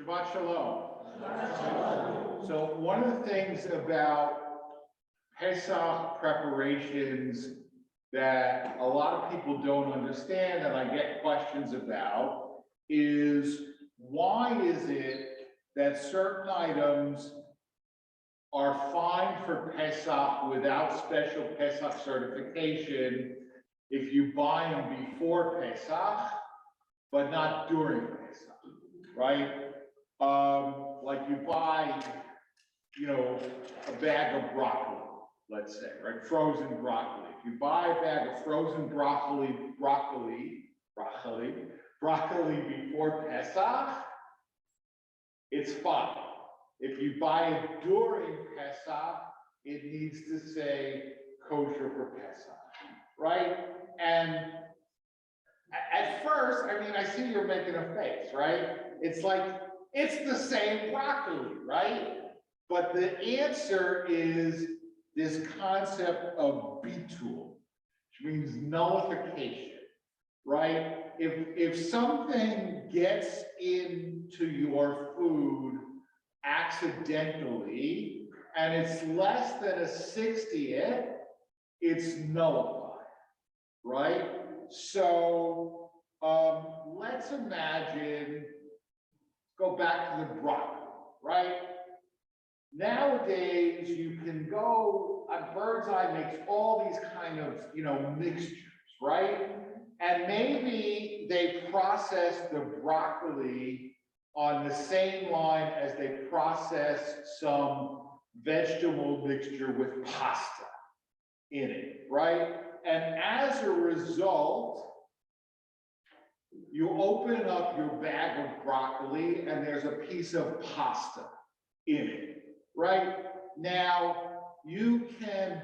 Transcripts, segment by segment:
Shabbat Shalom. So one of the things about Pesach preparations that a lot of people don't understand and I get questions about is why is it that certain items are fine for Pesach without special Pesach certification if you buy them before Pesach, but not during Pesach, right? Like you buy, a bag of broccoli, let's say, right? Frozen broccoli. If you buy a bag of frozen broccoli before Pesach, it's fine. If you buy it during Pesach, it needs to say kosher for Pesach, right? And at first, I see you're making a face, right? It's like, it's the same broccoli, right? But the answer is this concept of bitul, which means nullification, right? If something gets into your food accidentally, and it's less than a 60th, it's nullified, right? So let's imagine, go back to the broccoli, right? Nowadays, you can go, Bird's Eye makes all these kind of, mixtures, right? And maybe they process the broccoli on the same line as they process some vegetable mixture with pasta in it, right? And as a result, you open up your bag of broccoli and there's a piece of pasta in it, right? Now, you can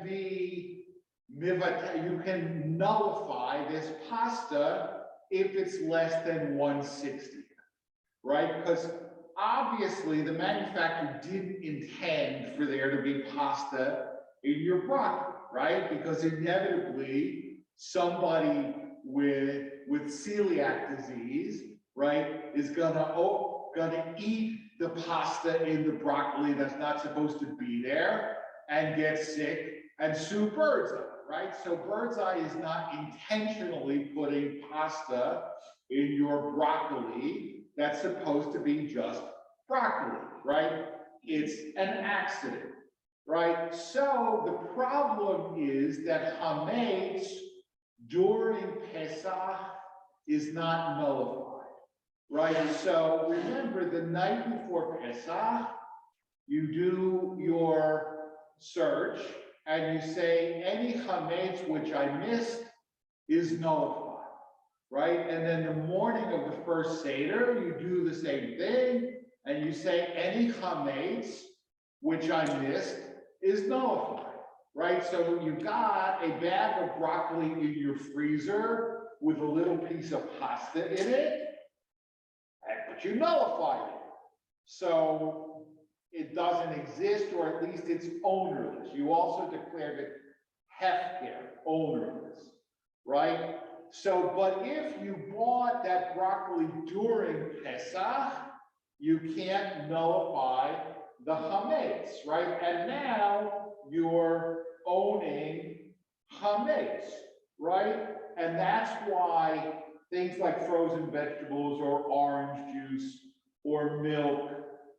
nullify this pasta if it's less than 1/60, right? Because obviously the manufacturer didn't intend for there to be pasta in your broccoli, right? Because inevitably somebody with celiac disease, right, is gonna eat the pasta in the broccoli that's not supposed to be there and get sick and sue Bird's Eye, right? So Bird's Eye is not intentionally putting pasta in your broccoli that's supposed to be just broccoli, right? It's an accident, right? So the problem is that chametz during Pesach is not nullified, right? So remember, the night before Pesach, you do your search and you say any chametz which I missed is nullified, right? And then the morning of the first Seder, you do the same thing and you say any chametz which I missed is nullified. Right, so you got a bag of broccoli in your freezer with a little piece of pasta in it, but you nullified it. So it doesn't exist, or at least it's ownerless. You also declared it hefker, ownerless, right? So, but if you bought that broccoli during Pesach, you can't nullify the chametz, right? And now you're owning chametz, right? And that's why things like frozen vegetables or orange juice or milk,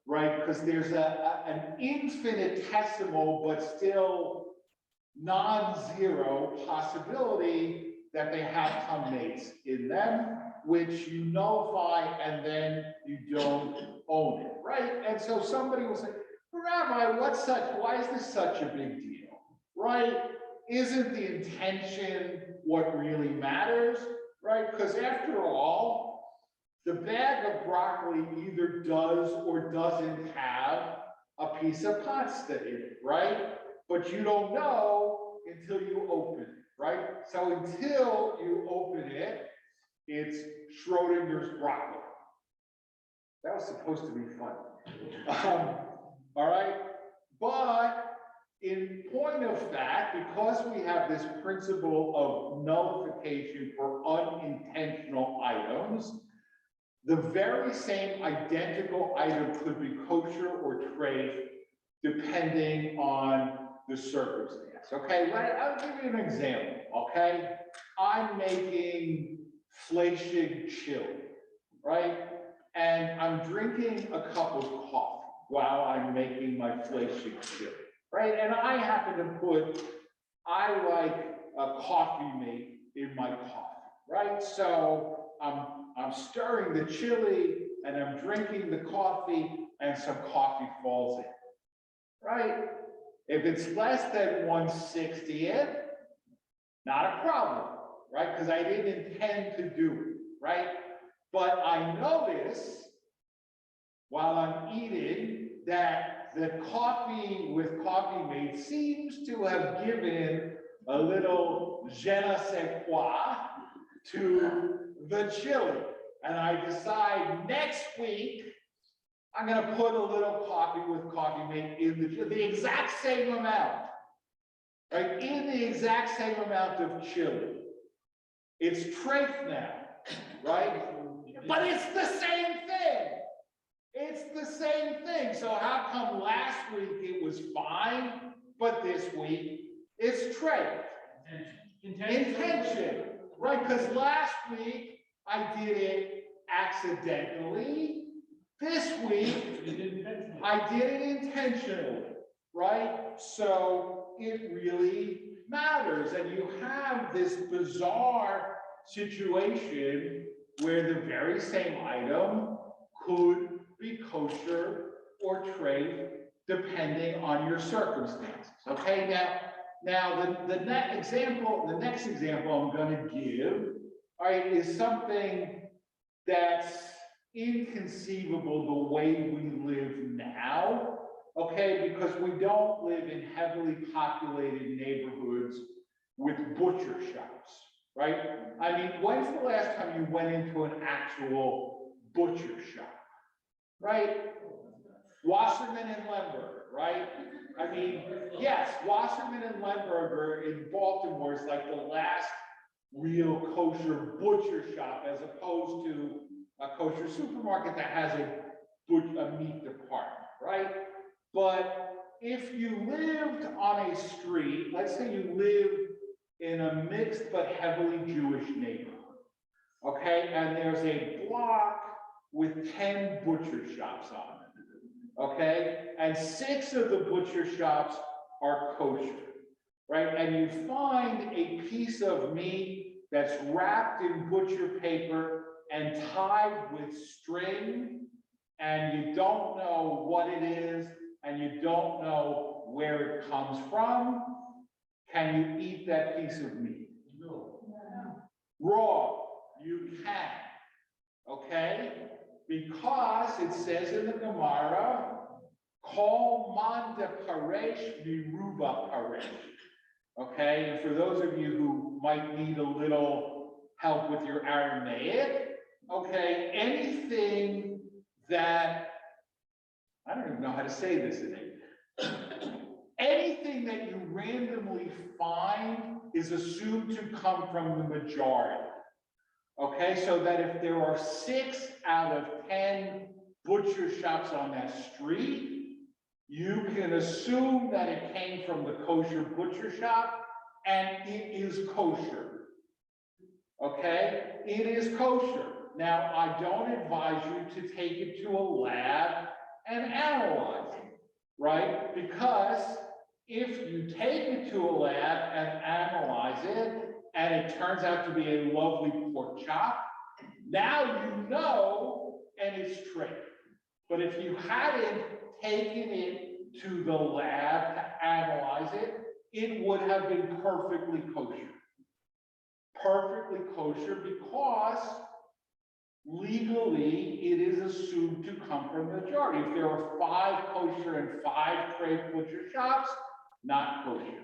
right? Because there's an infinitesimal but still non-zero possibility that they have chametz in them, which you nullify and then you don't own it, right? And so somebody will say, Rabbi, why is this such a big deal, right? Isn't the intention what really matters, right? Because after all, the bag of broccoli either does or doesn't have a piece of pasta in it, right? But you don't know until you open it, right? So until you open it, it's Schrodinger's broccoli. That was supposed to be fun. All right, but in point of fact, because we have this principle of nullification for unintentional items, the very same identical item could be kosher or treif, depending on the circumstance, okay? I'll give you an example, okay? I'm making fleshig chili, right? And I'm drinking a cup of coffee while I'm making my fleshig chili, right? And I happen to I like a coffee mate in my coffee, right? So I'm stirring the chili and I'm drinking the coffee and some coffee falls in, right? If it's less than 1/60th, not a problem, right? Because I didn't intend to do it, right? But I notice while I'm eating that the coffee with coffee mate seems to have given a little je ne sais quoi to the chili. And I decide next week, I'm gonna put a little coffee with coffee mate in the exact same amount, right? In the exact same amount of chili. It's treif now, right? But it's the same thing. It's the same thing. So how come last week it was fine, but this week it's treif? Intention, right? Because last week I did it accidentally. This week I did it intentionally, right? So it really matters. And you have this bizarre situation where the very same item could be kosher or treif depending on your circumstances. Okay, now the next example I'm going to give, all right, is something that's inconceivable the way we live now. Okay, because we don't live in heavily populated neighborhoods with butcher shops, right? I mean, when's the last time you went into an actual butcher shop, right? Wasserman and Lemberger, right? I mean, yes, Wasserman and Lemberger in Baltimore is like the last real kosher butcher shop as opposed to a kosher supermarket that has a meat department, right? But if you lived on a street, let's say you lived in a mixed but heavily Jewish neighborhood, okay, and there's a block with 10 butcher shops on it, okay, and 6 of the butcher shops are kosher, right, and you find a piece of meat that's wrapped in butcher paper and tied with string, and you don't know what it is, and you don't know where it comes from, can you eat that piece of meat? No. Raw, you can, okay? Because it says in the Gemara, Kol man de paresh miruba paresh. Okay, and for those of you who might need a little help with your Aramaic, okay, anything that, I don't even know how to say this in English. Anything that you randomly find is assumed to come from the majority. Okay, so that if there are 6 out of 10 butcher shops on that street, you can assume that it came from the kosher butcher shop, and it is kosher. Okay, it is kosher. Now, I don't advise you to take it to a lab and analyze it, right? Because if you take it to a lab and analyze it, and it turns out to be a lovely pork chop, now you know, and it's treif. But if you hadn't taken it to the lab to analyze it, it would have been perfectly kosher. Perfectly kosher because legally it is assumed to come from the majority. If there are 5 kosher and 5 treif butcher shops, not kosher.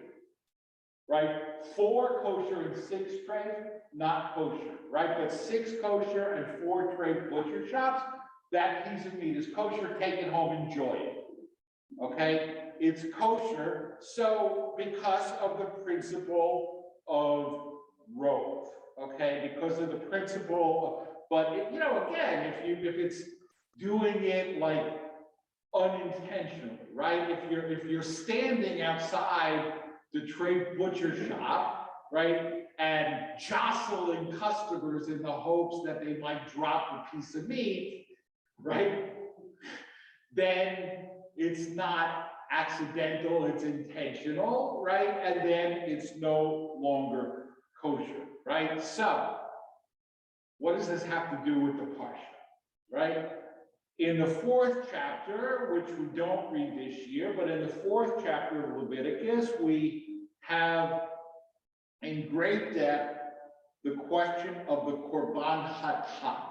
Right? 4 kosher and 6 treif, not kosher. Right? But 6 kosher and 4 treif butcher shops, that piece of meat is kosher. Take it home, enjoy it. Okay? It's kosher. So, because of the principle of rove, okay? Because of the principle But again, if it's doing it like unintentionally, right? If you're standing outside the trade butcher shop, right, and jostling customers in the hopes that they might drop a piece of meat, right? Then it's not accidental, it's intentional, right? And then it's no longer kosher, right? So, what does this have to do with the Parsha, right? In the 4th chapter, which we don't read this year, but in the 4th chapter of Leviticus, we have in great depth the question of the Korban Hatat,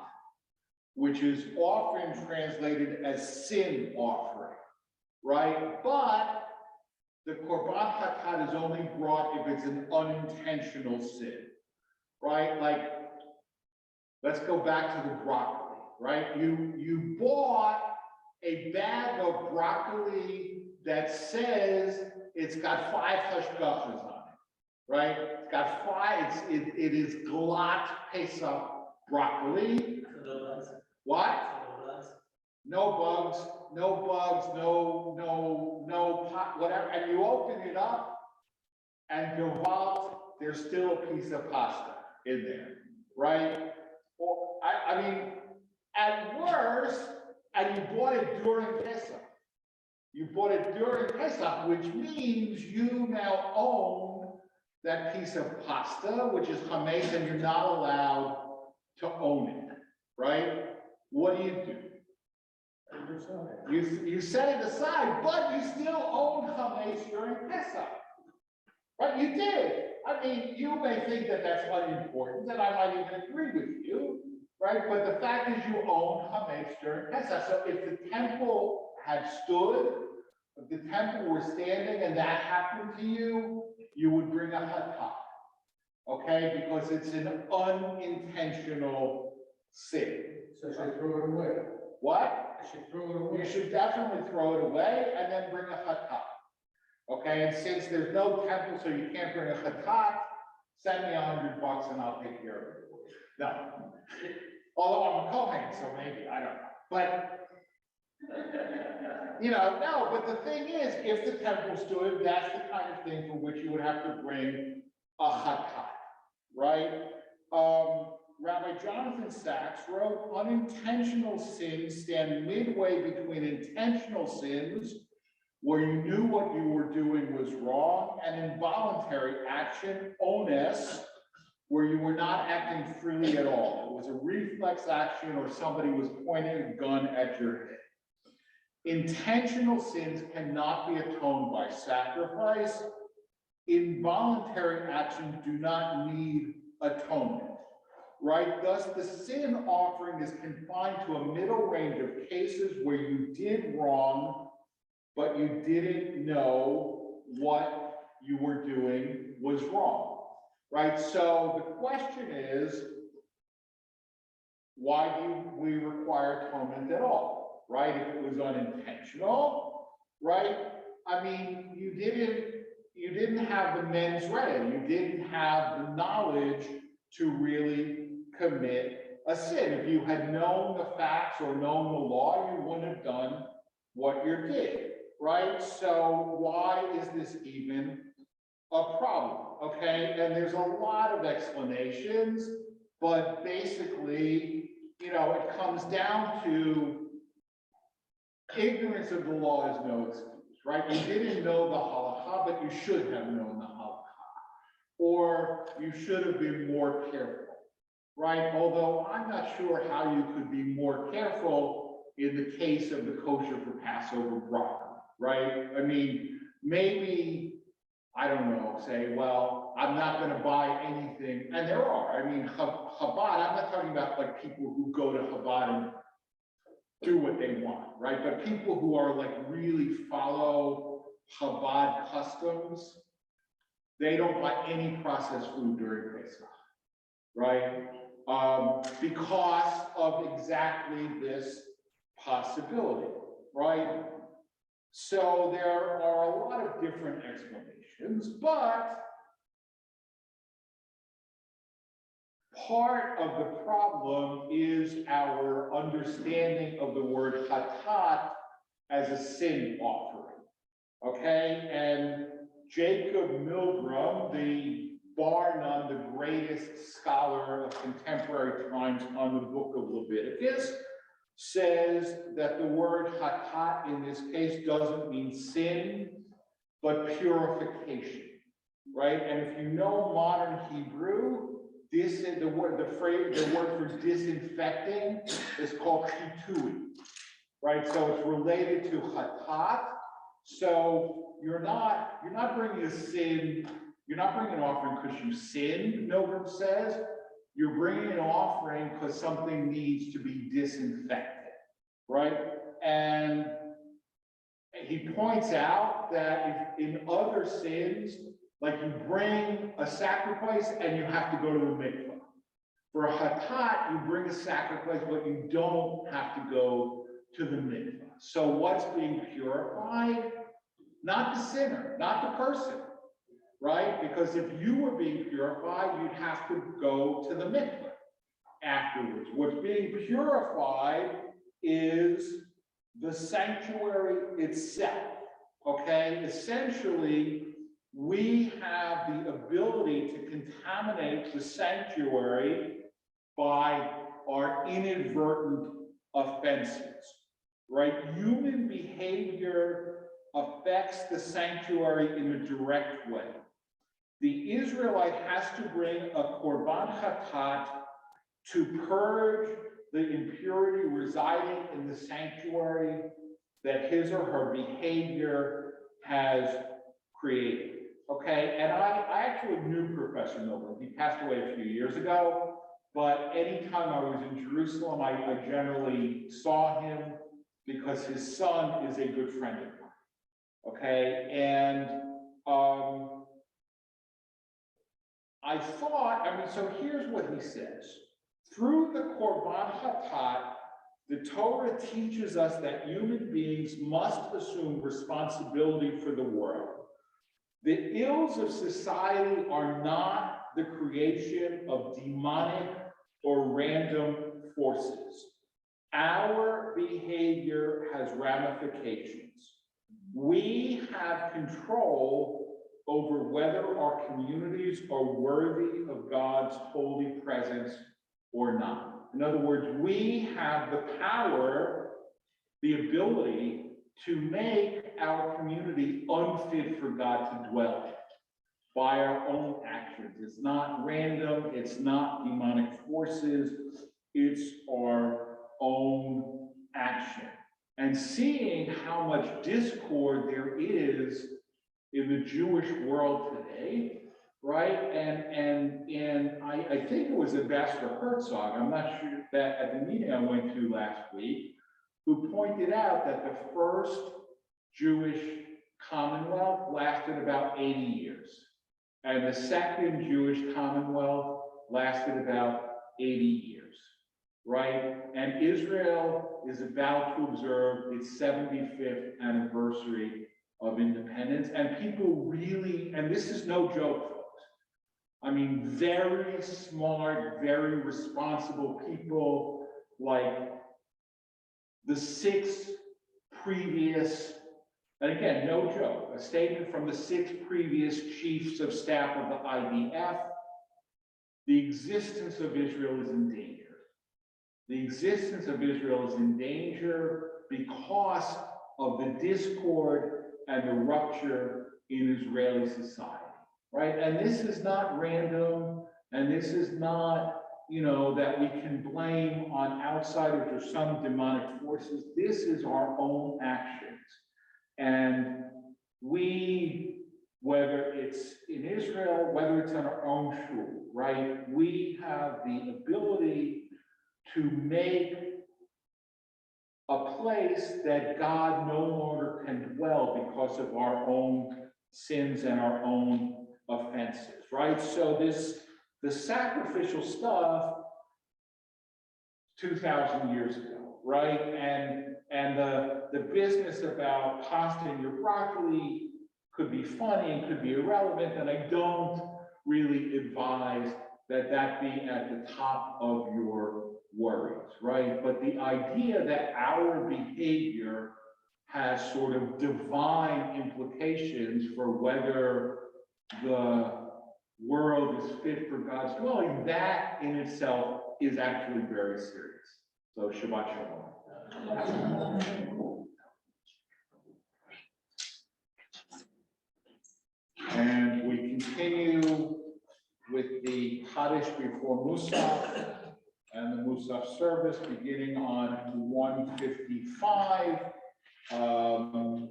which is often translated as sin offering, right? But the Korban Hatat is only brought if it's an unintentional sin, right? Like, let's go back to the broccoli, right? You bought a bag of broccoli that says it's got 5 hashgachas on it, right? It's got 5, it is Galat Pesach broccoli. What? No bugs, no pot, whatever. And you open it up, and Gewalt, there's still a piece of pasta in there, right? Or, I mean, at worst, and you bought it during Pesach. You bought it during Pesach, which means you now own that piece of pasta, which is chametz, and you're not allowed to own it, right? What do? You set it aside, but you still own chametz during Pesach, right? You did. I mean, you may think that that's unimportant, and I might even agree with you, right? But the fact is you own chametz during Pesach. So if the temple had stood, if the temple were standing and that happened to you, you would bring a hatat, okay? Because it's an unintentional sin. So I should throw it away. What? I should throw it away. You should definitely throw it away and then bring a hatat. Okay, and since there's no temple, so you can't bring a chatat, send me $100 and I'll take care of it. No. Although I'm a Kohen, so maybe, I don't know. But, no, but the thing is, if the temple stood, that's the kind of thing for which you would have to bring a chatat, right? Rabbi Jonathan Sachs wrote, unintentional sins stand midway between intentional sins, where you knew what you were doing was wrong, and involuntary action, onus, where you were not acting freely at all. It was a reflex action or somebody was pointing a gun at your head. Intentional sins cannot be atoned by sacrifice. Involuntary actions do not need atonement, right? Thus, the sin offering is confined to a middle range of cases where you did wrong, but you didn't know what you were doing was wrong, right? So the question is, why do we require atonement at all, right? If it was unintentional, right? I mean, you didn't have the mens rea, you didn't have the knowledge to really commit a sin. If you had known the facts or known the law, you wouldn't have done what you did. Right? So why is this even a problem? Okay, and there's a lot of explanations, but basically, it comes down to ignorance of the law is no excuse, right? You didn't know the halakha, but you should have known the halakha, or you should have been more careful, right? Although I'm not sure how you could be more careful in the case of the kosher for Passover broccoli. Right? I mean, maybe, I don't know, say, well, I'm not going to buy anything. And there are, I mean, Chabad, I'm not talking about like people who go to Chabad and do what they want, right? But people who are like really follow Chabad customs, they don't buy any processed food during Pesach, right? Because of exactly this possibility, right? So there are a lot of different explanations, but part of the problem is our understanding of the word hatat as a sin offering, okay? And Jacob Milgram, the bar none, the greatest scholar of contemporary times on the book of Leviticus, says that the word hatat in this case doesn't mean sin, but purification, right? And if you know modern Hebrew, this is the word for disinfecting is called chitui, right? So it's related to hatat. So you're not bringing a sin, you're not bringing an offering because you sinned, Milgram says. You're bringing an offering because something needs to be disinfected, right? And he points out that if in other sins, like you bring a sacrifice and you have to go to the mikvah. For a hatat, you bring a sacrifice, but you don't have to go to the mikvah. So what's being purified? Not the sinner, not the person, right? Because if you were being purified, you'd have to go to the mikvah afterwards. What's being purified is the sanctuary itself, okay? Essentially, we have the ability to contaminate the sanctuary by our inadvertent offenses, right? Human behavior affects the sanctuary in a direct way. The Israelite has to bring a korban chatat to purge the impurity residing in the sanctuary that his or her behavior has created. Okay, and I actually knew Professor Milgram. He passed away a few years ago, but anytime I was in Jerusalem, I generally saw him because his son is a good friend of mine. Okay, and so here's what he says. Through the korban chatat, the Torah teaches us that human beings must assume responsibility for the world. The ills of society are not the creation of demonic or random forces. Our behavior has ramifications. We have control over whether our communities are worthy of God's holy presence or not. In other words, we have the power, the ability to make our community unfit for God to dwell in by our own actions. It's not random, it's not demonic forces, it's our own action. And seeing how much discord there is in the Jewish world today, right? And I think it was Ambassador Herzog, I'm not sure, that at the meeting I went to last week, who pointed out that the first Jewish Commonwealth lasted about 80 years. And the second Jewish Commonwealth lasted about 80 years, right? And Israel is about to observe its 75th anniversary of independence. And people really, and this is no joke, folks. I mean, very smart, very responsible people, like the 6 previous, and again, no joke, a statement from the 6 previous chiefs of staff of the IDF, the existence of Israel is in danger. The existence of Israel is in danger because of the discord and the rupture in Israeli society, right? And this is not random, and this is not, that we can blame on outsiders or some demonic forces. This is our own actions. And we, whether it's in Israel, whether it's on our own shul, right? We have the ability to make a place that God no longer can dwell because of our own sins and our own offenses, right? So the sacrificial stuff 2,000 years ago, right? And the business about pasta and your broccoli could be funny and could be irrelevant, and I don't really advise that be at the top of your worries, right? But the idea that our behavior has sort of divine implications for whether the world is fit for God's dwelling, that in itself is actually very serious. So Shabbat Shalom. And we continue with the Kaddish before Musaf and the Musaf service beginning on 155.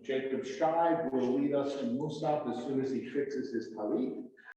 Jacob Scheib will lead us in Musaf as soon as he fixes his talit.